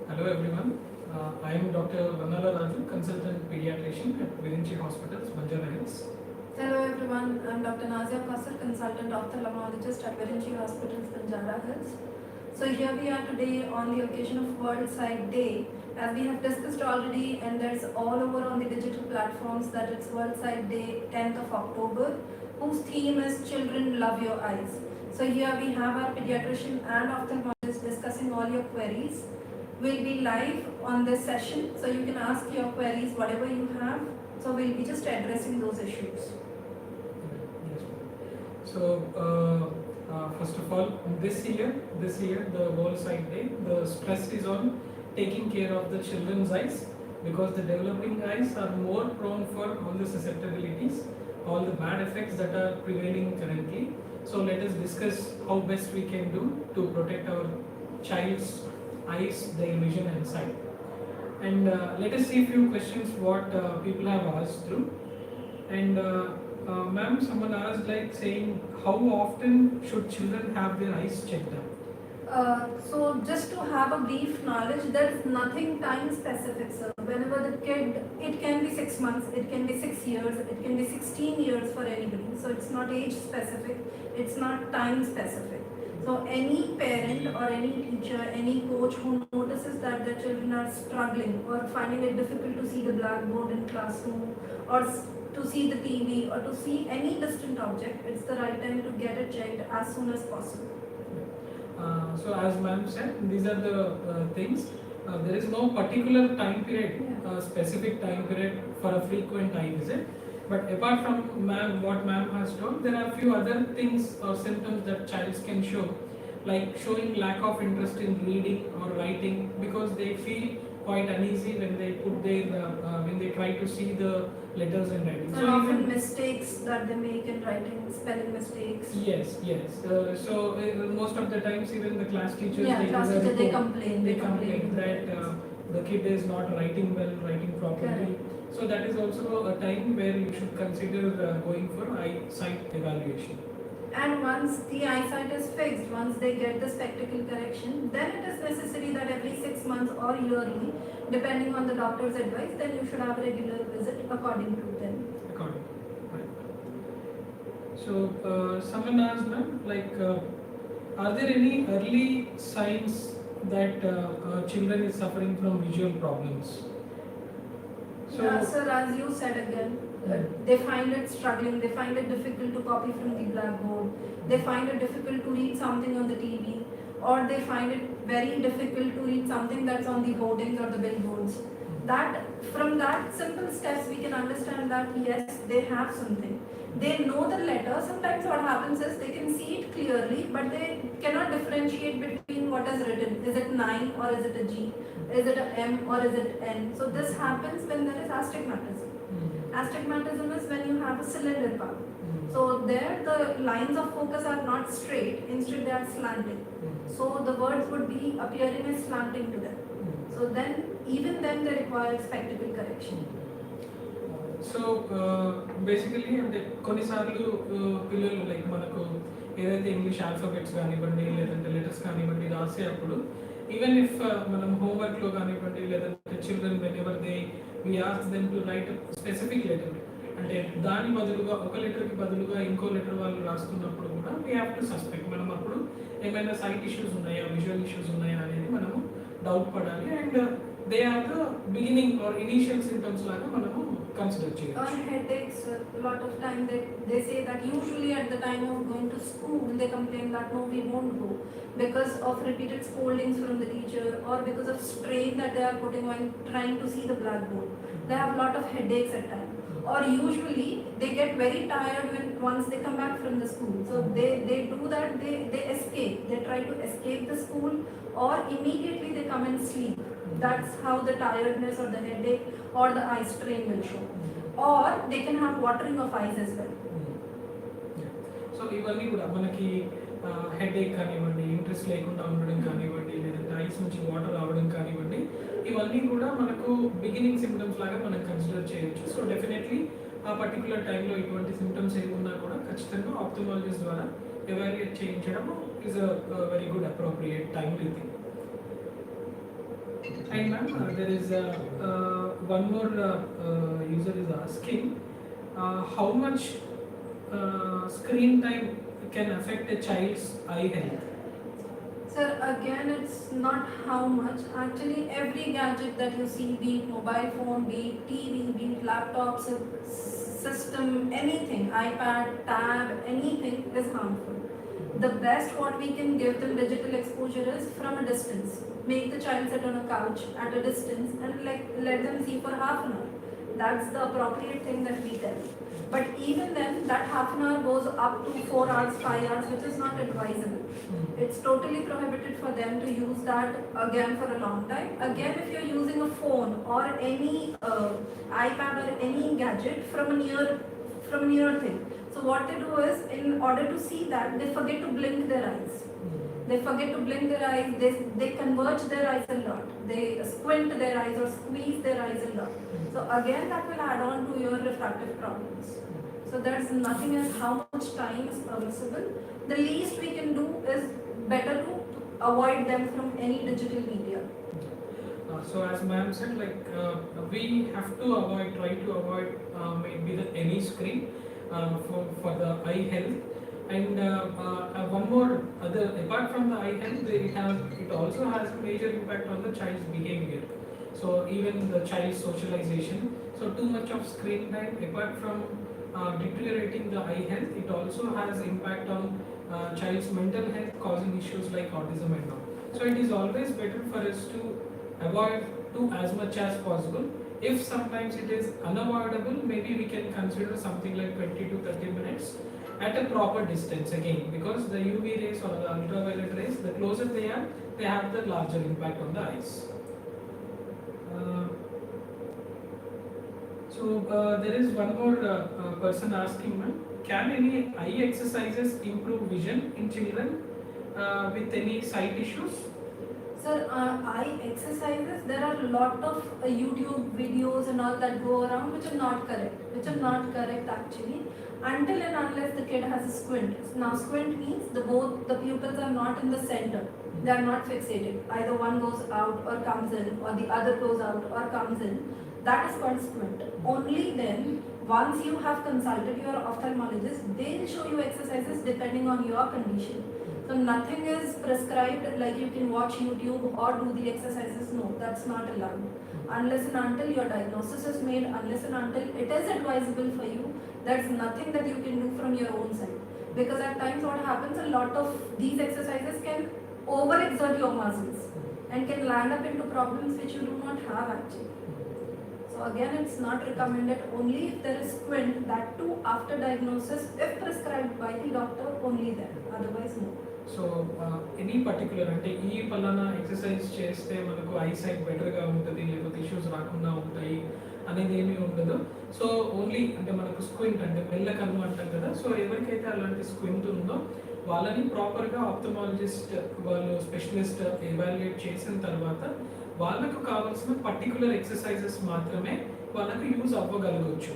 Hello everyone. I am Dr. Vannala Raju, consultant pediatrician at Virinchi Hospitals, Banjara Hills. Hello everyone, I'm Dr. Nazia Kauser, consultant ophthalmologist at Virinchi Hospitals, Banjara Hills. So here we are today on the occasion of World Sight Day. As we have discussed already, and there's all over on the digital platforms that it's World Sight Day, 10th of October, whose theme is Children Love Your Eyes. So here we have our pediatrician and ophthalmologist discussing all your queries. We'll be live on this session, so you can ask your queries, whatever you have. So we'll be just addressing those issues. Yes. So first of all, this year, the World Sight Day, the stress is on taking care of the children's eyes because the developing eyes are more prone for all the susceptibilities, all the bad effects that are prevailing currently. So let us discuss how best we can do to protect our child's eyes, their vision and sight. And let us see a few questions what people have asked through. And ma'am, someone asked like saying, how often should children have their eyes checked out? So just to have a brief knowledge, there is nothing time specific, sir. Whenever the kid, it can be 6 months, it can be 6 years, it can be 16 years for anybody. So it's not age specific, it's not time specific. So any parent or any teacher, any coach who notices that their children are struggling or finding it difficult to see the blackboard in classroom or to see the TV or to see any distant object, it's the right time to get it checked as soon as possible. So as ma'am said, these are the things. There is no particular time period, specific time period for a frequent eye visit. But apart from ma'am, what ma'am has told, there are a few other things or symptoms that child can show, like showing lack of interest in reading or writing because they feel quite uneasy when they put their when they try to see the letters and writing. And often mistakes that they make in writing, spelling mistakes. Yes. So most of the times, even the class teachers, they complain. They complain that the kid is not writing well, writing properly. Correct. So that is also a time where you should consider going for eyesight evaluation. And once the eyesight is fixed, once they get the spectacle correction, then it is necessary that every 6 months or yearly, depending on the doctor's advice, then you should have a regular visit according to them. According, right. So someone asked, ma'am, like, are there any early signs that children is suffering from visual problems? So, sir, as you said again, they find it struggling, they find it difficult to copy from the blackboard, they find it difficult to read something on the TV, or they find it very difficult to read something that's on the hoardings or the billboards. That from that simple steps we can understand that yes, they have something. They know the letter. Sometimes what happens is they can see it clearly, but they cannot differentiate between what is written. Is it 9 or is it a G? Is it a M or is it N? So this happens when there is astigmatism. Astigmatism is when you have a cylinder part. So there the lines of focus are not straight, instead they are slanting. So the words would be appearing as slanting to them. So then, even then they require spectacle correction. So basically అంటే కొన్నిసార్లు పిల్లలు like మనకు ఏదైతే English alphabets కానివ్వండి లేదంటే letters కానివ్వండి రాసేటప్పుడు even if మనం హోంవర్క్లో కానివ్వండి లేదంటే children when ever they we ask them to right specific letter అంటే దాని బదులుగా ఒక లెటర్కి బదులుగా ఇంకో లెటర్ వాళ్ళు రాస్తున్నప్పుడు కూడా వీ హ్యావ్ టు సస్పెక్ట్. మనం అప్పుడు ఏమైనా సైట్ ఇష్యూస్ ఉన్నాయా, విజువల్ ఇష్యూస్ ఉన్నాయా అనేది మనము డౌట్ పడాలి. And they are the beginning or initial symptoms లాగా మనము consider or headaches. A lot of time they say that usually at the time of going to school they complain that no, we won't go because of repeated scoldings from the teacher or because of strain that they are putting while trying to see the blackboard. They have a lot of headaches at times. Or usually they get very tired when once they come back from the school. So they do that, they escape. They try to escape the school or immediately they come and sleep. That's how the tiredness or the headache or the eye strain will show. Or they can have watering of eyes as well. So ఇవన్నీ కూడా మనకి headache కానివ్వండి, interest లేకుండా ఉండడం కానివ్వండి, లేదంటే ice నుంచి water రావడం కానివ్వండి, ఇవన్నీ కూడా మనకు బిగినింగ్ సిమ్టమ్స్ లాగా మనం కన్సిడర్ చేయొచ్చు. సో డెఫినెట్లీ ఆ పర్టికులర్ టైంలో ఇటువంటి సిమ్టమ్స్ ఏమున్నా కూడా ఖచ్చితంగా ఆప్థల్మాలజిస్ట్ ద్వారా ఎవాల్యుయేట్ చేయించడం is a very good appropriate time thing. And ma'am, there is one more user is asking how much screen time can affect a child's eye health. Sir, again, it's not how much. Actually, every gadget that you see, be it mobile phone, be it TV, be it laptop, system, anything, iPad, tab, anything is harmful. The best what we can give them digital exposure is from a distance. Make the child sit on a couch at a distance and let them see for half an hour. That's the appropriate thing that we tell. But even then, that half an hour goes up to 4 hours, 5 hours, which is not advisable. It's totally prohibited for them to use that again for a long time. Again, if you're using a phone or any iPad or any gadget from a near thing. So what they do is, in order to see that, they forget to blink their eyes. They forget to blink their eyes, they converge their eyes a lot. They squint their eyes or squeeze their eyes a lot. So again, that will add on to your refractive problems. So there's nothing as how much time is permissible. The least we can do is better to avoid them from any digital media. So as ma'am said, we have to try to avoid maybe any screen for the eye health. And one more apart from the eye health, it also has a major impact on the child's behavior. So even the child's socialization. So too much of screen time, apart from deteriorating the eye health, it also has impact on child's mental health, causing issues like autism and all. So it is always better for us to avoid as much as possible. If sometimes it is unavoidable, maybe we can consider something like 20 to 30 minutes at a proper distance again, because the UV rays or the ultraviolet rays, the closer they have the larger impact on the eyes. There is one more person asking, ma'am, can any eye exercises improve vision in children with any sight issues? Sir, eye exercises, there are a lot of YouTube videos and all that go around which are not correct actually, until and unless the kid has a squint. Now squint means both the pupils are not in the center, they are not fixated. Either one goes out or comes in, or the other goes out or comes in. That is called squint. Only then, once you have consulted your ophthalmologist, they will show you exercises depending on your condition. So nothing is prescribed like you can watch YouTube or do the exercises. No, that's not allowed. Unless and until your diagnosis is made, unless and until it is advisable for you, there's nothing that you can do from your own side. Because at times what happens, a lot of these exercises can overexert your muscles and can land up into problems which you do not have actually. So again, it's not recommended, only if there is squint, that too after diagnosis, if prescribed by the doctor, only then, otherwise no. So any particular అంటే ఈ పలానా exercise చేస్తే మనకు eye sight బెటర్గా ఉంటుంది, లేకపోతే issues రాకుండా ఉంటాయి అనేది ఏమీ ఉండదు. సో ఓన్లీ అంటే మనకు స్క్వింట్ అంటే మెల్ల కన్ను అంటాం కదా. సో ఎవరికైతే అలాంటి స్క్వింట్ ఉందో వాళ్ళని ప్రాపర్గా ఆప్థమాలజిస్ట్ వాళ్ళు స్పెషలిస్ట్ ఎవాల్యుయేట్ చేసిన తర్వాత వాళ్ళకు కావాల్సిన పర్టికులర్ ఎక్సర్సైజెస్ మాత్రమే వాళ్ళకు యూజ్ అవ్వగలగవచ్చు.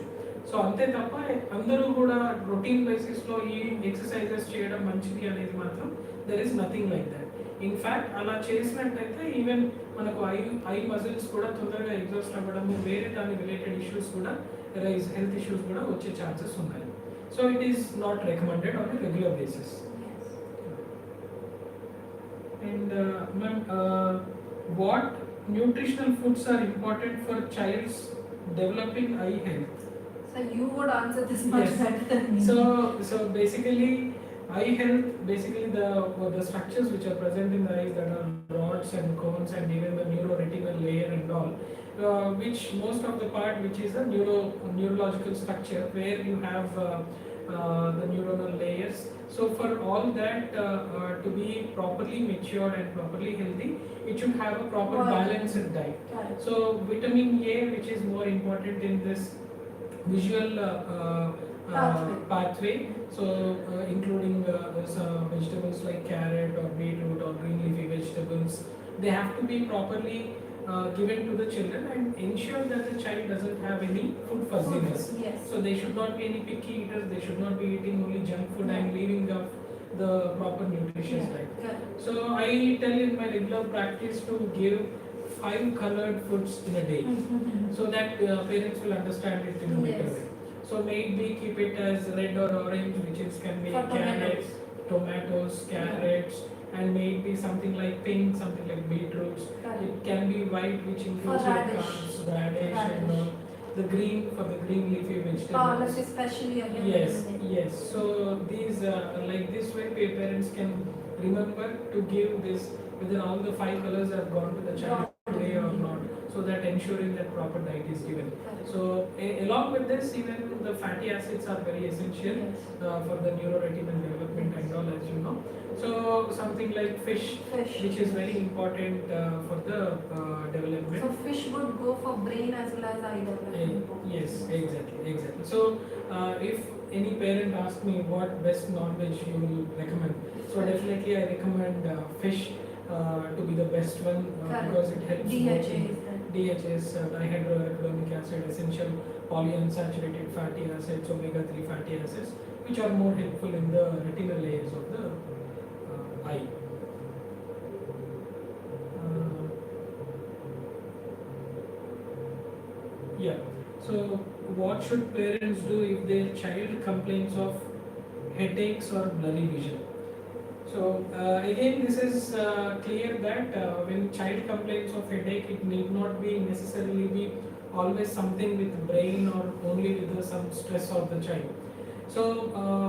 సో అంతే తప్ప అందరూ కూడా రొటీన్ బేసిస్లో ఈ ఎక్సర్సైజెస్ చేయడం మంచిది అనేది మాత్రం there is nothing like that. In fact అలా చేసినట్టయితే ఈవెన్ మనకు ఐ మజిల్స్ కూడా తొందరగా ఎగ్జాస్ట్ అవ్వడము, వేరే దాని రిలేటెడ్ ఇష్యూస్ కూడా హెల్త్ ఇష్యూస్ కూడా వచ్చే ఛాన్సెస్ ఉన్నాయి. So it is not recommended on a regular basis. And ma'am, what nutritional foods are important for child's developing eye health? So you would answer this much better than me. So basically, eye health, basically the structures which are present in the eyes, that are rods and cones and even the neuroretinal layer and all, which most of the part which is a neurological structure where you have the neuronal layers. So for all that to be properly matured and properly healthy, it should have a proper balanced diet. So vitamin A, which is more important in this visual pathway, so including vegetables like carrot or beetroot or green leafy vegetables, they have to be properly given to the children and ensure that the child doesn't have any food fuzziness. Yes. So they should not be any picky eaters, they should not be eating only junk food and leaving off the proper nutritious diet. So I tell in my regular practice to give 5 colored foods in a day, so that parents will understand it in a better Yes. way. So maybe keep it as red or orange, which is can be For carrots, tomatoes. tomatoes, carrots, and maybe something like pink, something like beetroots. Correct. It can be white, which includes your radish. carbs, radish, and Radish. all. The green for the green leafy vegetables. Olives especially again. Yes, yes. So these like this way, parents can remember to give this whether all the 5 colors have gone to the child today or not. So that ensuring that proper diet is given. So along with this, even the fatty acids are very essential Yes. for the neuroretinal development and all, as you know. So something like fish, which is very important for the development. So fish would go for brain as well as eye development. Yes, exactly. So if any parent asks me what best non-veg you will recommend, so definitely I recommend fish to be the best one because it helps DHAs, dihydroarachidonic acid, essential polyunsaturated fatty acids, omega-3 fatty acids, which are more helpful in the retinal layers of the eye. Yeah. So what should parents do if their child complains of headaches or blurry vision? So again, this is clear that when child complains of headache, it need not be necessarily be always something with brain or only with some stress of the child. So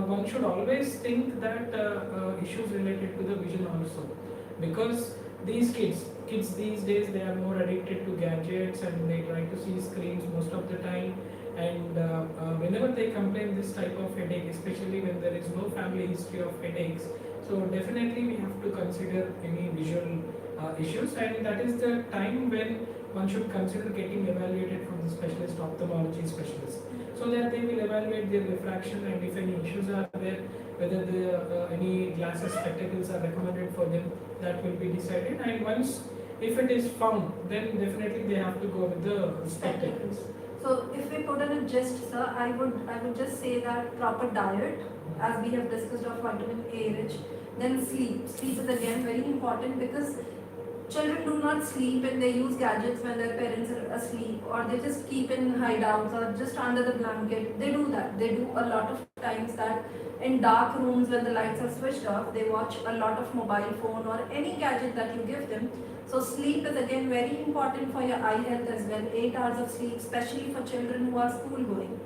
one should always think that issues related to the vision also, because these kids these days, they are more addicted to gadgets and they try to see screens most of the time, and whenever they complain this type of headache, especially when there is no family history of headaches, so definitely we have to consider any visual issues, and that is the time when one should consider getting evaluated from the specialist, ophthalmology specialist, so that they will evaluate their refraction, and if any issues are there, whether any glasses, spectacles are recommended for them, that will be decided, and once if it is found, then definitely they have to go with the spectacles. So if we put in a gist, sir, I would just say that proper diet, as we have discussed of vitamin A rich, then sleep. Sleep is again very important because children do not sleep and they use gadgets when their parents are asleep, or they just keep in hideouts or just under the blanket. They do that. They do a lot of times that in dark rooms when the lights are switched off, they watch a lot of mobile phone or any gadget that you give them. So sleep is again very important for your eye health as well. 8 hours of sleep, especially for children who are school going.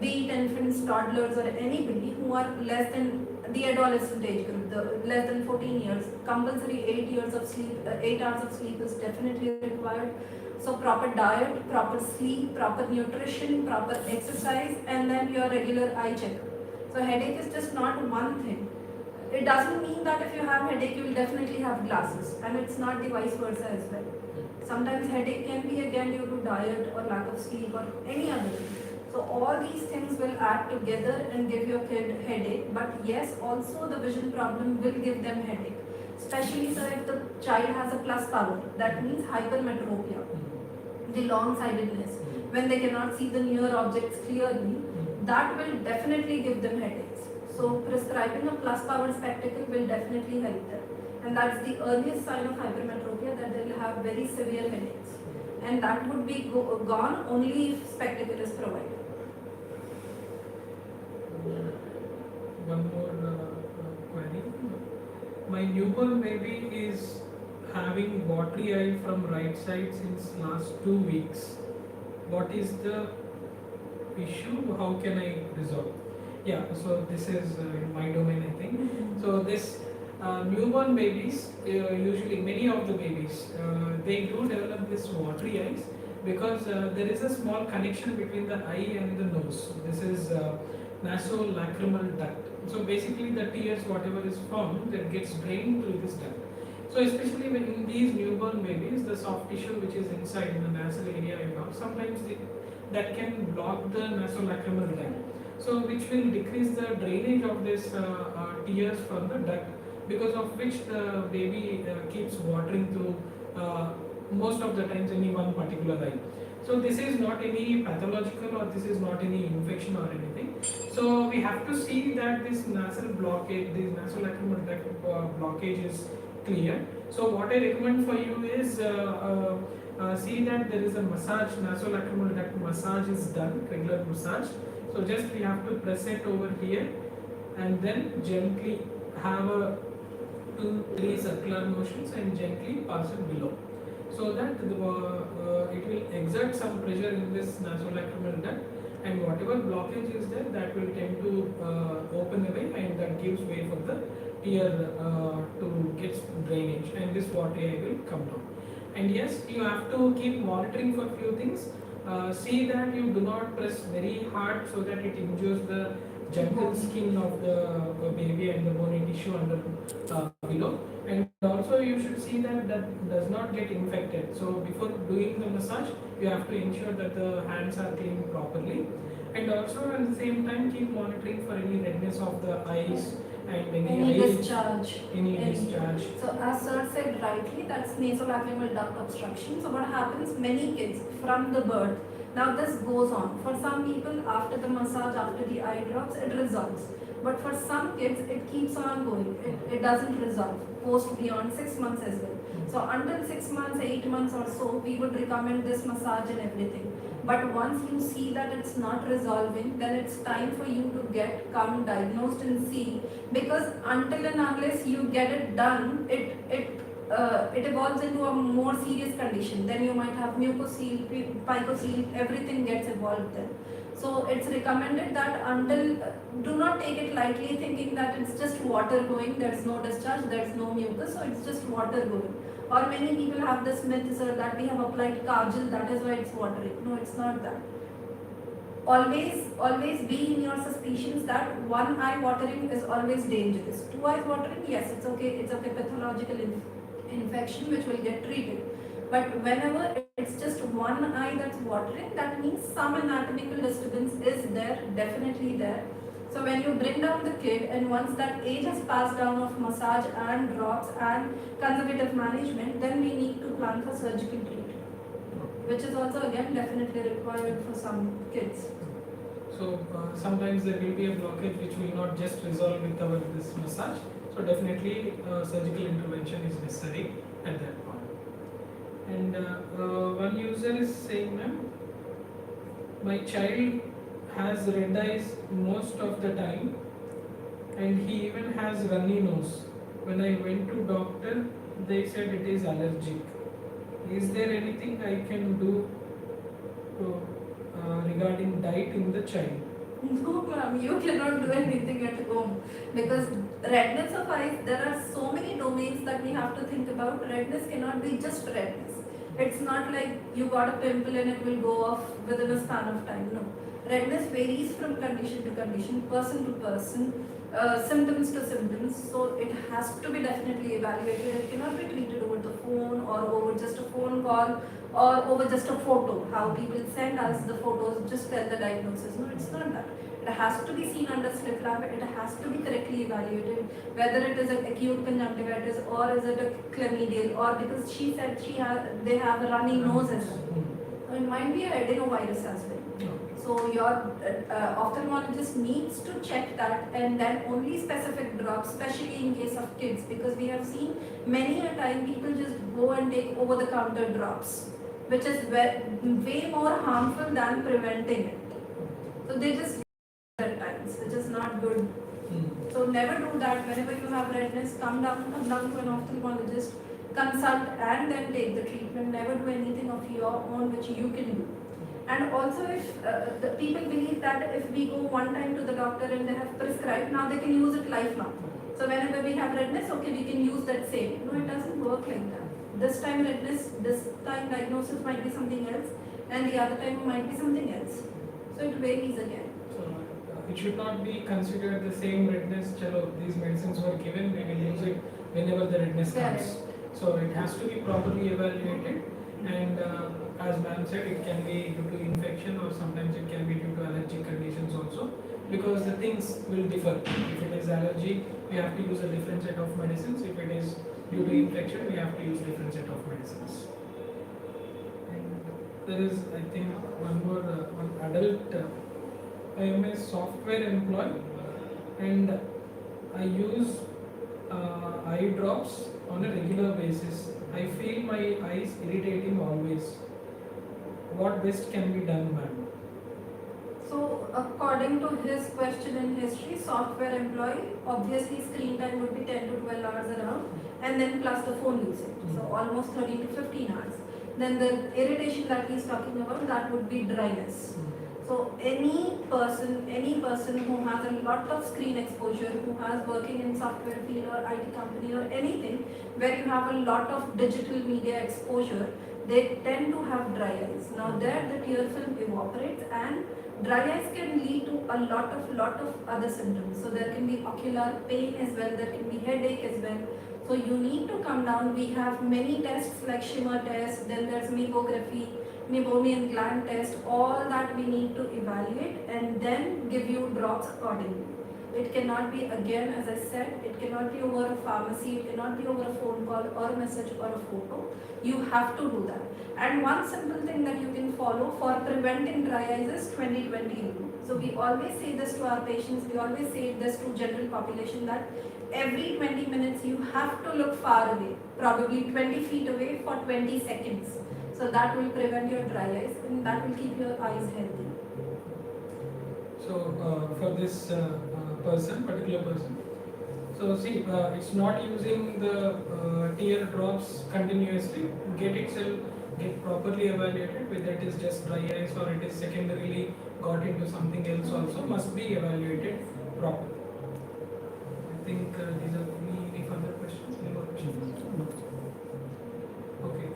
Be it infants, toddlers, or anybody who are less than the adolescent age group, the less than 14 years, compulsory 8 years of sleep, 8 hours of sleep is definitely required. So proper diet, proper sleep, proper nutrition, proper exercise, and then your regular eye check. So headache is just not one thing. It doesn't mean that if you have headache, you will definitely have glasses, and it's not the vice versa as well. Sometimes headache can be again due to diet or lack of sleep or any other thing. So all these things will add together and give your kid headache. But yes, also the vision problem will give them headache. Especially sir, if the child has a plus power, that means hypermetropia, the long-sightedness, when they cannot see the near objects clearly, that will definitely give them headaches. So prescribing a plus power spectacle will definitely help them. And that's the earliest sign of hypermetropia, that they will have very severe headaches. And that would be gone only if spectacle is provided. One more query. My newborn baby is having watery eye from right side since last 2 weeks. What is the issue? How can I resolve? Yeah, so this is in my domain, I think. So this newborn babies, usually many of the babies, they do develop this watery eyes because there is a small connection between the eye and the nose. This is nasolacrimal duct. So basically the tears, whatever is formed, that gets drained through this duct. So especially when in these newborn babies, the soft tissue which is inside in the nasal area and all, sometimes that can block the nasolacrimal duct. So which will decrease the drainage of this tears from the duct, because of which the baby keeps watering through most of the times any one particular eye. So this is not any pathological or this is not any infection or anything. So we have to see that this nasal blockage, this nasolacrimal duct blockage is clear. So what I recommend for you is see that there is a massage, nasolacrimal duct massage is done, regular massage. So just we have to press it over here and then gently have a 2-3 circular motions and gently pass it below. So that it will exert some pressure in this nasolacrimal duct, and whatever blockage is there, that will tend to open away, and that gives way for the tear to get drainage, and this water will come down. And yes, you have to keep monitoring for few things. See that you do not press very hard so that it injures the jungle skin of the baby and the bony tissue under below. And also you should see that that does not get infected. So before doing the massage, you have to ensure that the hands are cleaned properly. And also at the same time keep monitoring for any redness of the eyes and any discharge. Any discharge. So as sir said rightly, that's nasolacrimal duct obstruction. So what happens, many kids from the birth, now this goes on. For some people after the massage, after the eye drops, it resolves. But for some kids, it keeps on going. It doesn't resolve post beyond 6 months as well. So until 6 months, 8 months or so, we would recommend this massage and everything. But once you see that it's not resolving, then it's time for you to come diagnosed and see. Because until and unless you get it done, it evolves into a more serious condition. Then you might have mucocele, picocele, everything gets evolved then. So it's recommended that do not take it lightly thinking that it's just water going, there's no discharge, there's no mucus, so it's just water going. Or many people have this myth, sir, that we have applied kajal, that is why it's watering. No, it's not that. Always be in your suspicions that one eye watering is always dangerous. 2 eyes watering, yes, it's okay pathological infection which will get treated. But whenever it's just one eye that's watering, that means some anatomical disturbance is there, definitely there. So when you bring down the kid, and once that age has passed down of massage and drops and conservative management, then we need to plan for surgical treatment, which is also again definitely required for some kids. So sometimes there will be a blockage which will not just resolve with this massage. So definitely surgical intervention is necessary at that point. And one user is saying, ma'am, my child has red eyes most of the time, and he even has runny nose. When I went to doctor, they said it is allergic. Is there anything I can do regarding diet in the child? No, ma'am, you cannot do anything at home, because redness of eyes, there are so many domains that we have to think about. Redness cannot be just redness. It's not like you got a pimple and it will go off within a span of time. No. Redness varies from condition to condition, person to person, symptoms to symptoms. So it has to be definitely evaluated. It cannot be treated over the phone or over just a phone call or over just a photo. How people send us the photos, just tell the diagnosis. No, it's not that. It has to be seen under slit lamp. It has to be correctly evaluated, whether it is an acute conjunctivitis or is it a chlamydial, or because she said they have a runny nose as well. So it might be an adenovirus as well. So your ophthalmologist needs to check that, and then only specific drops, especially in case of kids, because we have seen many a time people just go and take over-the-counter drops, which is way more harmful than preventing it. So they just at times, which is not good. So never do that. Whenever you have redness, come down to an ophthalmologist, consult, and then take the treatment. Never do anything of your own which you can do. And also, if the people believe that if we go one time to the doctor and they have prescribed, now they can use it lifelong. So whenever we have redness, okay, we can use that same. No, it doesn't work like that. This time redness, this time diagnosis might be something else, and the other time might be something else. So it varies again. It should not be considered the same redness. Chalo, these medicines were given, we will use it whenever the redness comes. So it has to be properly evaluated, and as ma'am said, it can be due to infection or sometimes it can be due to allergic conditions also, because the things will differ. If it is allergy, we have to use a different set of medicines. If it is due to infection, we have to use different set of medicines. And there is, I think, one more one adult. I am a software employee and I use eye drops on a regular basis. I feel my eyes irritating always. What best can be done, ma'am? So, according to his question in history, software employee, obviously screen time would be 10 to 12 hours around, and then plus the phone usage, so almost 13 to 15 hours. Then the irritation that he's talking about, that would be dryness. So any person who has a lot of screen exposure, who has working in software field or IT company or anything where you have a lot of digital media exposure, they tend to have dry eyes. Now there the tear film evaporates, and dry eyes can lead to a lot of other symptoms. So there can be ocular pain as well, there can be headache as well. So you need to come down. We have many tests like shimmer test, then there's mecography, meibomian gland test, all that we need to evaluate and then give you drops accordingly. It cannot be, again as I said, it cannot be over a pharmacy, it cannot be over a phone call or a message or a photo. You have to do that. And one simple thing that you can follow for preventing dry eyes is 20-20 rule. So we always say this to our patients, we always say this to general population, that every 20 minutes you have to look far away, probably 20 feet away for 20 seconds. So that will prevent your dry eyes and that will keep your eyes healthy. So for this particular person, so see, it's not using the tear drops continuously. Get properly evaluated, whether it is just dry eyes or it is secondarily got into something else also must be evaluated properly. I think these are any further questions? Any more questions? Okay.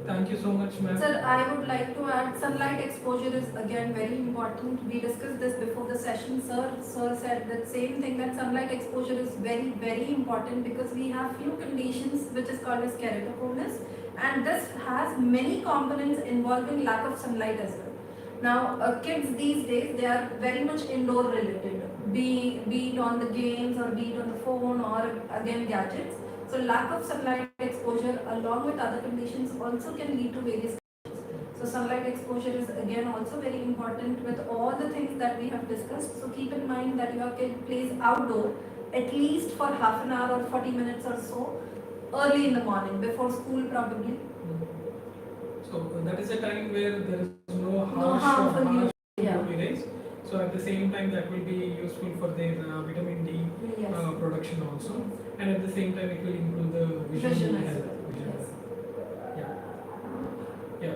Thank you so much, ma'am. Sir, I would like to add, sunlight exposure is again very important. We discussed this before the session, sir. Sir said the same thing, that sunlight exposure is very important because we have few conditions which is called as keratoconus, and this has many components involving lack of sunlight as well. Now, kids these days, they are very much indoor related, be it on the games or be it on the phone or again gadgets. So lack of sunlight exposure along with other conditions also can lead to various conditions. So sunlight exposure is again also very important with all the things that we have discussed. So keep in mind that your kid plays outdoor at least for half an hour or 40 minutes or so early in the morning before school probably. So that is a time where there is no harmful UV rays. So at the same time that will be useful for their vitamin D production also, and at the same time it will improve the vision health. Yeah.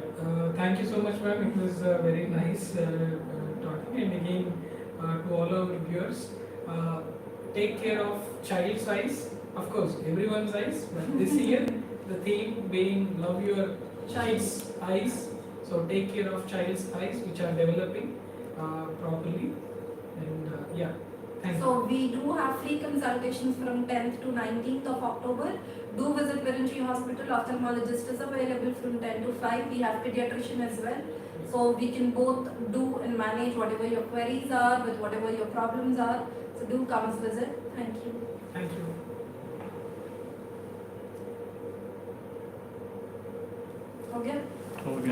Thank you so much, ma'am. It was very nice talking. And again, to all our viewers, take care of child's eyes. Of course, everyone's eyes. But this year, the theme being love your child's eyes. So take care of child's eyes, which are developing properly. And thank you. So we do have free consultations from 10th to 19th of October. Do visit Virinchi Hospital. Ophthalmologist is available from 10 to 5. We have pediatrician as well. So we can both do and manage whatever your queries are with whatever your problems are. So do come visit. Thank you. Thank you. Okay? Okay.